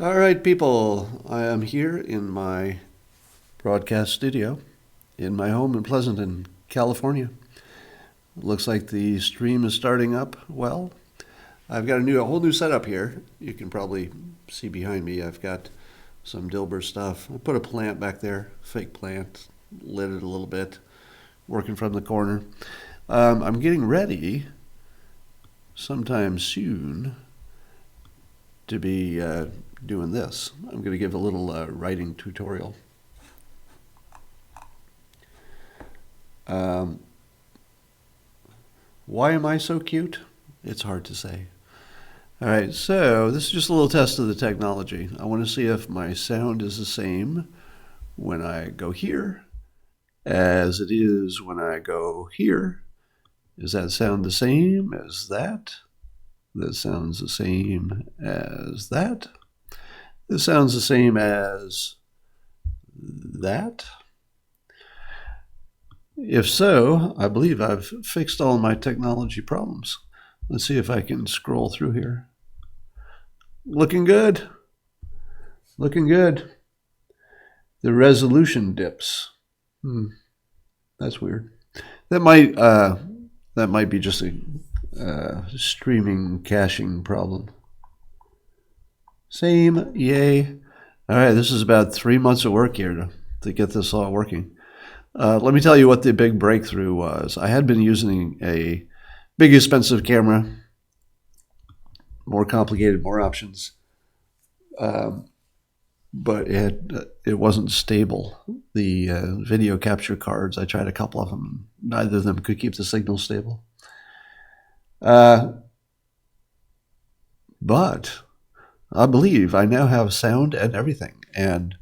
All right, people. I am here in my broadcast studio in my home in Pleasanton, California. Looks like the stream is starting up well. I've got a whole new setup here. You can probably see behind me. I've got some Dilbert stuff. I put a plant back there, fake plant, lit it a little bit, working from the corner. I'm getting ready sometime soon to be doing this. I'm going to give a little writing tutorial. Um, why am I so cute? It's hard to say. All right, so this is just a little test of the technology. I want to see if my sound is the same when I go here as it is when I go here. Does that sound the same as that? That sounds the same as that. This sounds the same as that. If so, I believe I've fixed all my technology problems. Let's see if I can scroll through here. Looking good. Looking good. The resolution dips. That's weird. That might be just a streaming caching problem. Same, yay. All right, this is about 3 months of work here to get this all working. Let me tell you what the big breakthrough was. I had been using a big expensive camera, more complicated, more options, but it wasn't stable. The video capture cards, I tried a couple of them. Neither of them could keep the signal stable. But I believe I now have sound and everything. And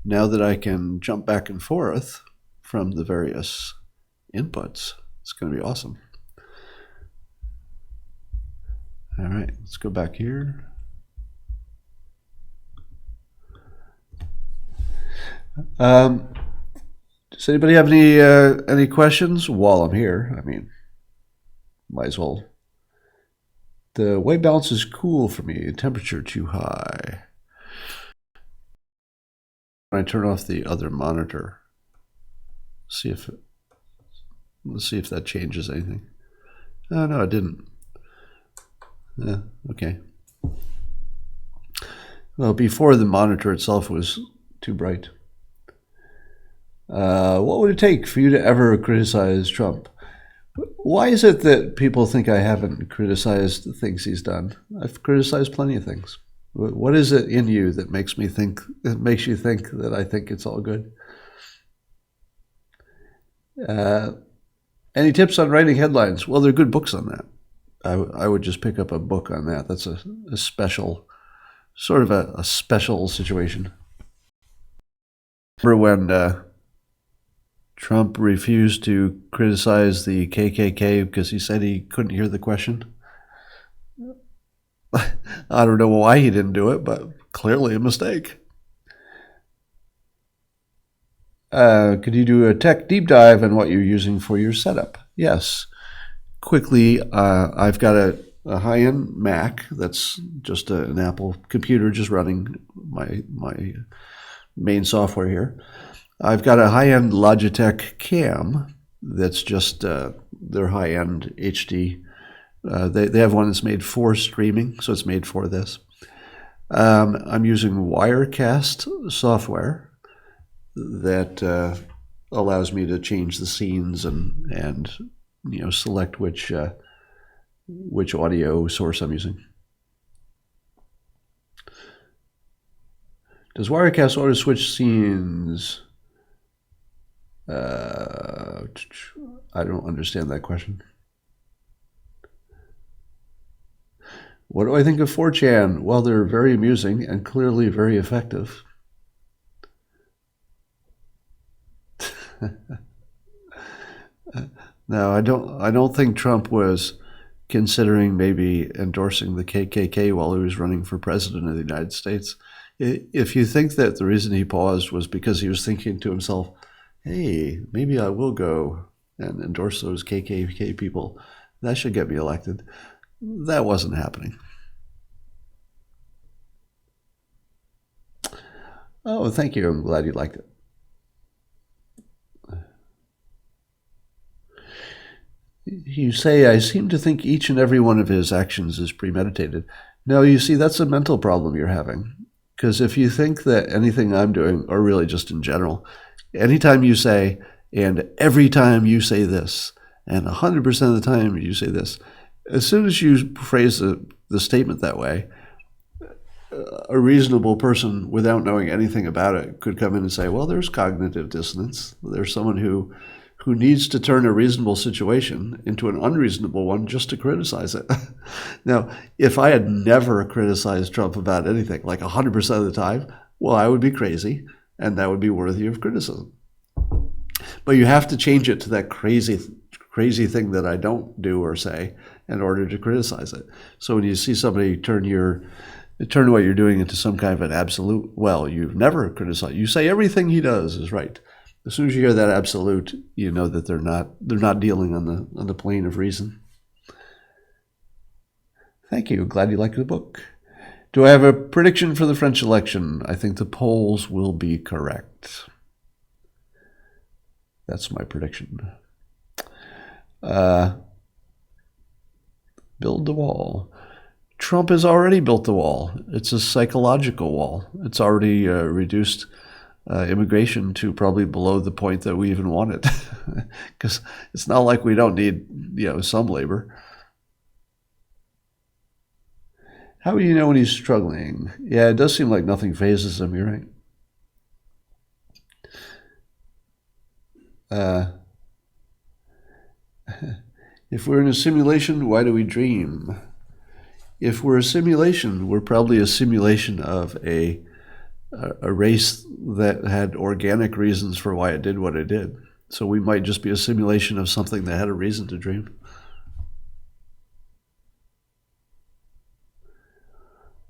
now that I can jump back and forth from the various inputs, it's going to be awesome. All right, let's go back here. Does anybody have any questions while I'm here? I mean, might as well. The white balance is cool for me. Temperature too high. I turn off the other monitor. Let's see if that changes anything. Oh no, it didn't. Yeah, okay. Well, before the monitor itself was too bright. What would it take for you to ever criticize Trump? Why is it that people think I haven't criticized the things he's done? I've criticized plenty of things. What is it in you that makes you think that I think it's all good? Any tips on writing headlines? Well, there are good books on that. I would just pick up a book on that. That's a special, sort of a special situation. Remember when Trump refused to criticize the KKK because he said he couldn't hear the question? I don't know why he didn't do it, but clearly a mistake. Could you do a tech deep dive on what you're using for your setup? Yes. Quickly, I've got a high-end Mac that's just an Apple computer just running my main software here. I've got a high-end Logitech Cam that's just their high-end HD. They have one that's made for streaming, so it's made for this. I'm using Wirecast software that allows me to change the scenes and select which audio source I'm using. Does Wirecast auto switch scenes? I don't understand that question. What do I think of 4chan? Well, they're very amusing and clearly very effective. No, I don't think Trump was considering maybe endorsing the KKK while he was running for president of the United States. If you think that the reason he paused was because he was thinking to himself, hey, maybe I will go and endorse those KKK people, that should get me elected, that wasn't happening. Oh, thank you. I'm glad you liked it. You say, I seem to think each and every one of his actions is premeditated. No, you see, that's a mental problem you're having. Because if you think that anything I'm doing, or really just in general, anytime you say, and every time you say this, and 100% of the time you say this, as soon as you phrase the statement that way, a reasonable person without knowing anything about it could come in and say, well, there's cognitive dissonance. There's someone who needs to turn a reasonable situation into an unreasonable one just to criticize it. Now, if I had never criticized Trump about anything, like 100% of the time, well, I would be crazy, and that would be worthy of criticism. But you have to change it to that crazy thing that I don't do or say in order to criticize it. So when you see somebody turn what you're doing into some kind of an absolute, well, you've never criticized. You say everything he does is right. As soon as you hear that absolute, you know that they're not dealing on the plane of reason. Thank you. Glad you liked the book. Do I have a prediction for the French election? I think the polls will be correct. That's my prediction. Build the wall. Trump has already built the wall. It's a psychological wall. It's already reduced immigration to probably below the point that we even want it. Because it's not like we don't need, some labor. How do you know when he's struggling? Yeah, it does seem like nothing phases him. You're right. If we're in a simulation, why do we dream? If we're a simulation, we're probably a simulation of a race that had organic reasons for why it did what it did. So we might just be a simulation of something that had a reason to dream.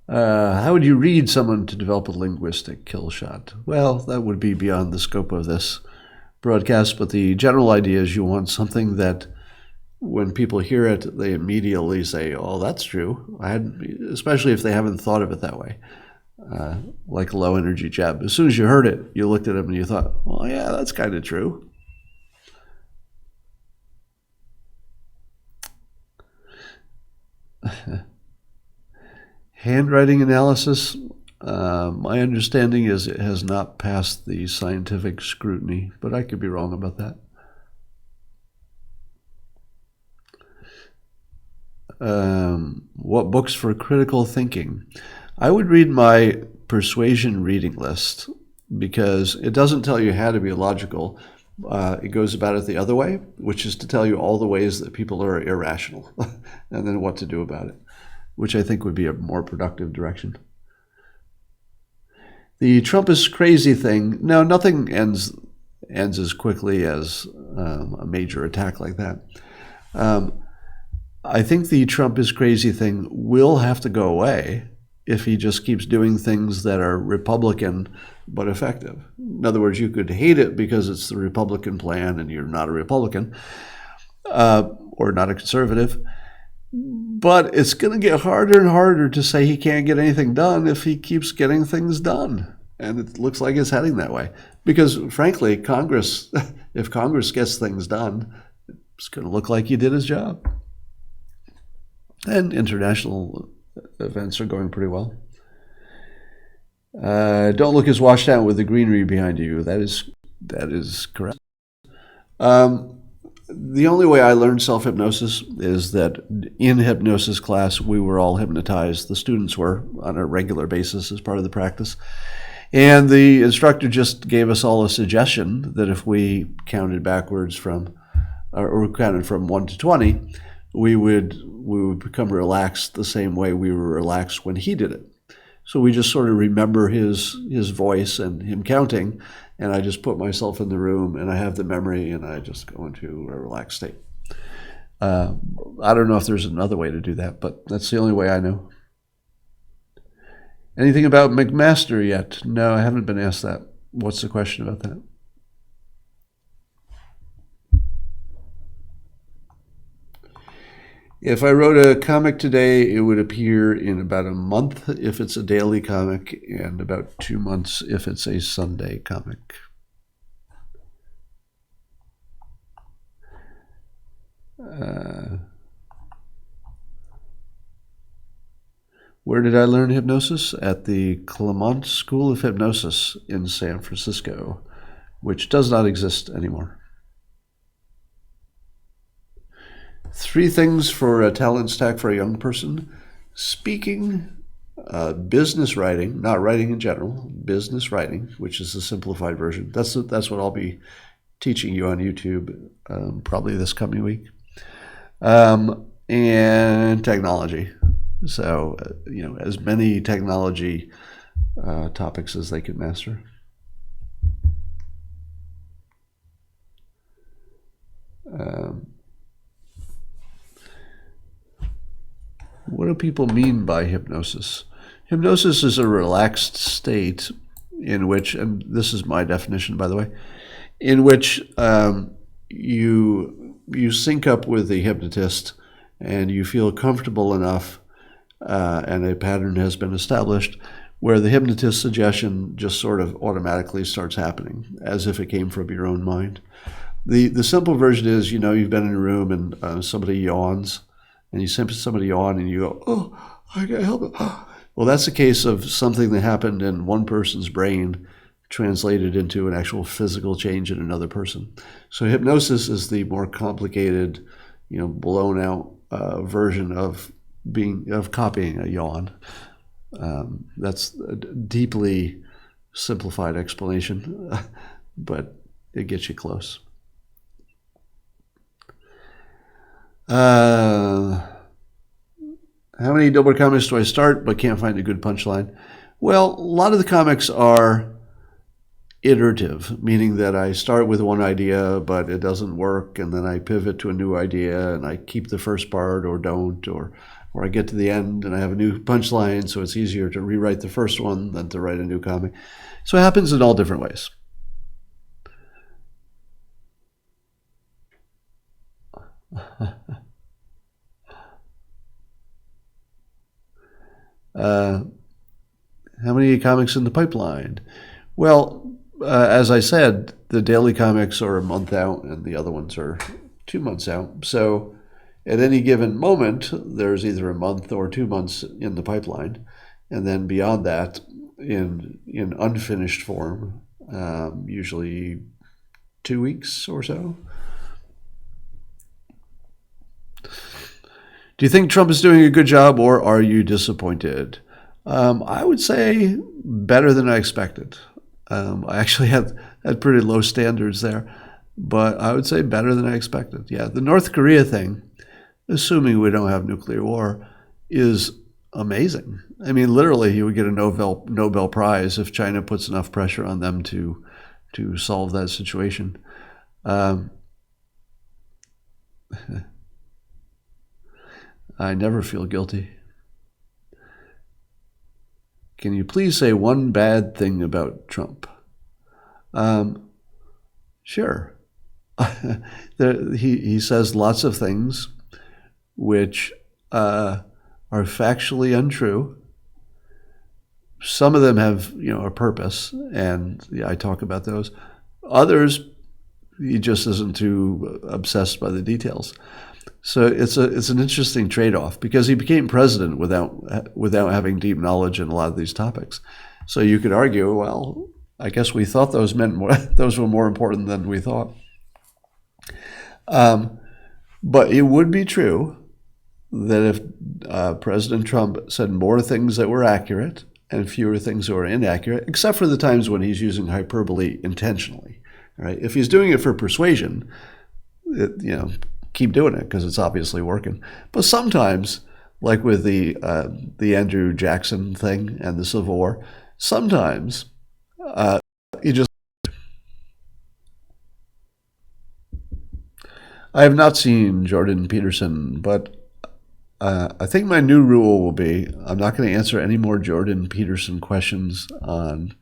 How would you read someone to develop a linguistic kill shot? Well, that would be beyond the scope of this broadcast, but the general idea is you want something that when people hear it, they immediately say, oh, that's true. Especially if they haven't thought of it that way. Like a low energy jab. As soon as you heard it, you looked at him and you thought, well, yeah, that's kind of true. Handwriting analysis, my understanding is it has not passed the scientific scrutiny, but I could be wrong about that. What books for critical thinking? I would read my Persuasion reading list because it doesn't tell you how to be logical. It goes about it the other way, which is to tell you all the ways that people are irrational and then what to do about it, which I think would be a more productive direction. The Trump is crazy thing, no, nothing ends as quickly as a major attack like that. I think the Trump is crazy thing will have to go away if he just keeps doing things that are Republican but effective. In other words, you could hate it because it's the Republican plan and you're not a Republican or not a conservative, but it's going to get harder and harder to say he can't get anything done if he keeps getting things done. And it looks like it's heading that way. Because frankly, Congress, if Congress gets things done, it's going to look like he did his job. And international events are going pretty well. Don't look as washed out with the greenery behind you. That is correct. The only way I learned self-hypnosis is that in hypnosis class, we were all hypnotized. The students were on a regular basis as part of the practice. And the instructor just gave us all a suggestion that if we counted backwards or counted from 1 to 20, we would become relaxed the same way we were relaxed when he did it. So we just sort of remember his voice and him counting, and I just put myself in the room and I have the memory and I just go into a relaxed state. I don't know if there's another way to do that, but that's the only way I know. Anything about McMaster yet? No, I haven't been asked that. What's the question about that? If I wrote a comic today, it would appear in about a month if it's a daily comic, and about 2 months if it's a Sunday comic. Where did I learn hypnosis? At the Claremont School of Hypnosis in San Francisco, which does not exist anymore. 3 things for a talent stack for a young person: speaking, business writing, not writing in general, business writing, which is the simplified version. That's what I'll be teaching you on YouTube probably this coming week. And technology. So, as many technology topics as they can master. What do people mean by hypnosis? Hypnosis is a relaxed state in which, and this is my definition, by the way, in which you sync up with the hypnotist and you feel comfortable enough, and a pattern has been established where the hypnotist's suggestion just sort of automatically starts happening as if it came from your own mind. The simple version is, you've been in a room and somebody yawns, and you see somebody yawn and you go, oh, I can't help it. Well, that's a case of something that happened in one person's brain translated into an actual physical change in another person. So hypnosis is the more complicated, blown out version of copying a yawn. That's a deeply simplified explanation, but it gets you close. How many Dilbert comics do I start but can't find a good punchline? Well, a lot of the comics are iterative, meaning that I start with one idea, but it doesn't work, and then I pivot to a new idea, and I keep the first part or don't, or I get to the end and I have a new punchline, so it's easier to rewrite the first one than to write a new comic. So it happens in all different ways. How many comics in the pipeline? Well, as I said, the daily comics are a month out and the other ones are 2 months out. So at any given moment, there's either a month or 2 months in the pipeline. And then beyond that, in unfinished form, usually 2 weeks or so. Do you think Trump is doing a good job, or are you disappointed? I would say better than I expected. I actually had pretty low standards there, but I would say better than I expected. Yeah, the North Korea thing, assuming we don't have nuclear war, is amazing. I mean, literally, he would get a Nobel Prize if China puts enough pressure on them to solve that situation. I never feel guilty. Can you please say one bad thing about Trump? Sure. He says lots of things which are factually untrue. Some of them have, a purpose, and I talk about those. Others, he just isn't too obsessed by the details. So it's an interesting trade-off, because he became president without having deep knowledge in a lot of these topics. So you could argue, well, I guess we thought those were more important than we thought. But it would be true that if President Trump said more things that were accurate and fewer things that were inaccurate, except for the times when he's using hyperbole intentionally. Right? If he's doing it for persuasion, keep doing it because it's obviously working. But sometimes, like with the Andrew Jackson thing and the Civil War, sometimes you just. I have not seen Jordan Peterson, but I think my new rule will be I'm not going to answer any more Jordan Peterson questions on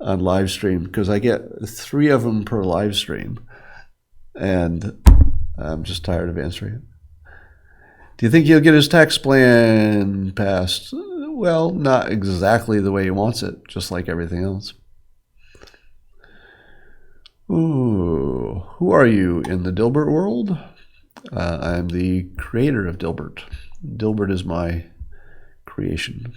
live stream, because I get 3 of them per live stream, and I'm just tired of answering it. Do you think he'll get his tax plan passed? Well, not exactly the way he wants it, just like everything else. Ooh, who are you in the Dilbert world? I'm the creator of Dilbert. Dilbert is my creation.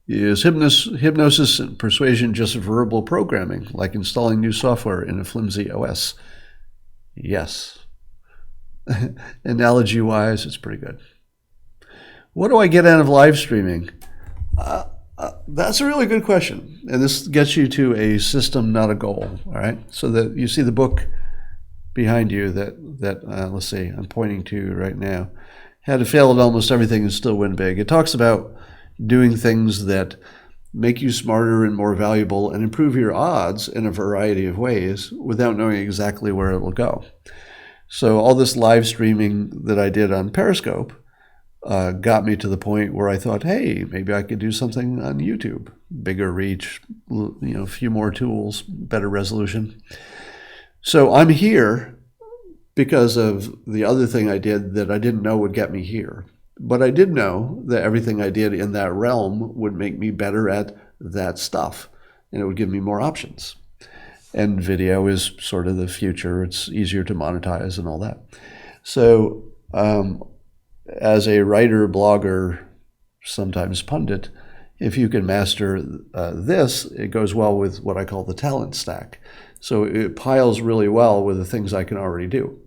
Is hypnosis and persuasion just verbal programming, like installing new software in a flimsy OS? Yes. Analogy-wise, it's pretty good. What do I get out of live streaming? That's a really good question. And this gets you to a system, not a goal. All right. So that you see the book behind you that let's see, I'm pointing to right now. How to Fail at Almost Everything and Still Win Big. It talks about doing things that make you smarter and more valuable and improve your odds in a variety of ways without knowing exactly where it will go. So all this live streaming that I did on Periscope got me to the point where I thought, hey, maybe I could do something on YouTube. Bigger reach, a few more tools, better resolution. So I'm here because of the other thing I did that I didn't know would get me here. But I did know that everything I did in that realm would make me better at that stuff, and it would give me more options. And video is sort of the future. It's easier to monetize and all that. So as a writer, blogger, sometimes pundit, if you can master this, it goes well with what I call the talent stack. So it piles really well with the things I can already do.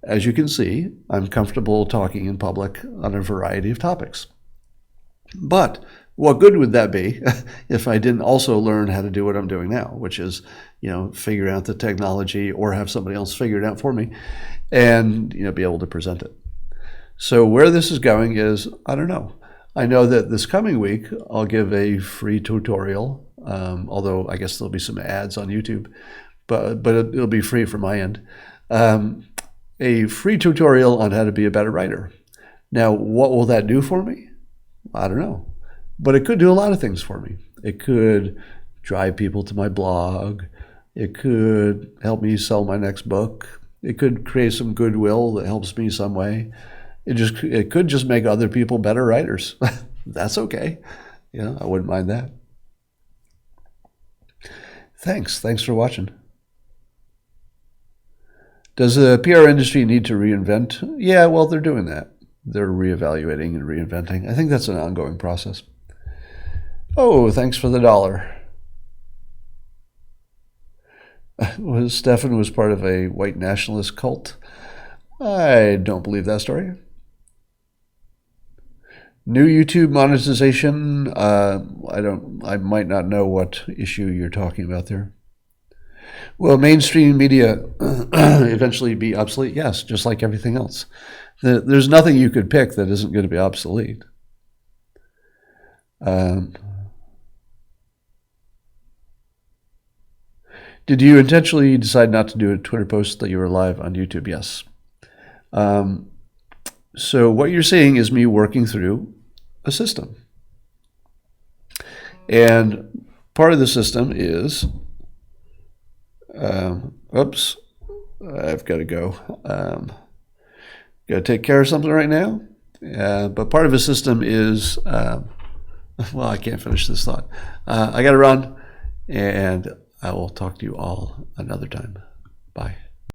As you can see, I'm comfortable talking in public on a variety of topics. But what good would that be if I didn't also learn how to do what I'm doing now, which is, figure out the technology or have somebody else figure it out for me and, be able to present it. So where this is going is, I don't know. I know that this coming week, I'll give a free tutorial, although I guess there'll be some ads on YouTube, but it'll be free from my end. A free tutorial on how to be a better writer. Now, what will that do for me? I don't know. But it could do a lot of things for me. It could drive people to my blog. It could help me sell my next book. It could create some goodwill that helps me some way. It could just make other people better writers. That's okay. I wouldn't mind that. Thanks for watching. Does the PR industry need to reinvent? Yeah, well, they're doing that. They're reevaluating and reinventing. I think that's an ongoing process. Oh, thanks for the $1. Stefan was part of a white nationalist cult. I don't believe that story. New YouTube monetization. I might not know what issue you're talking about there. Will mainstream media eventually be obsolete? Yes, just like everything else. There's nothing you could pick that isn't going to be obsolete. Did you intentionally decide not to do a Twitter post that you were live on YouTube? Yes. So what you're seeing is me working through a system. And part of the system is, oops, I've got to go. Got to take care of something right now. But part of the system is, well, I can't finish this thought. I got to run, and I will talk to you all another time. Bye.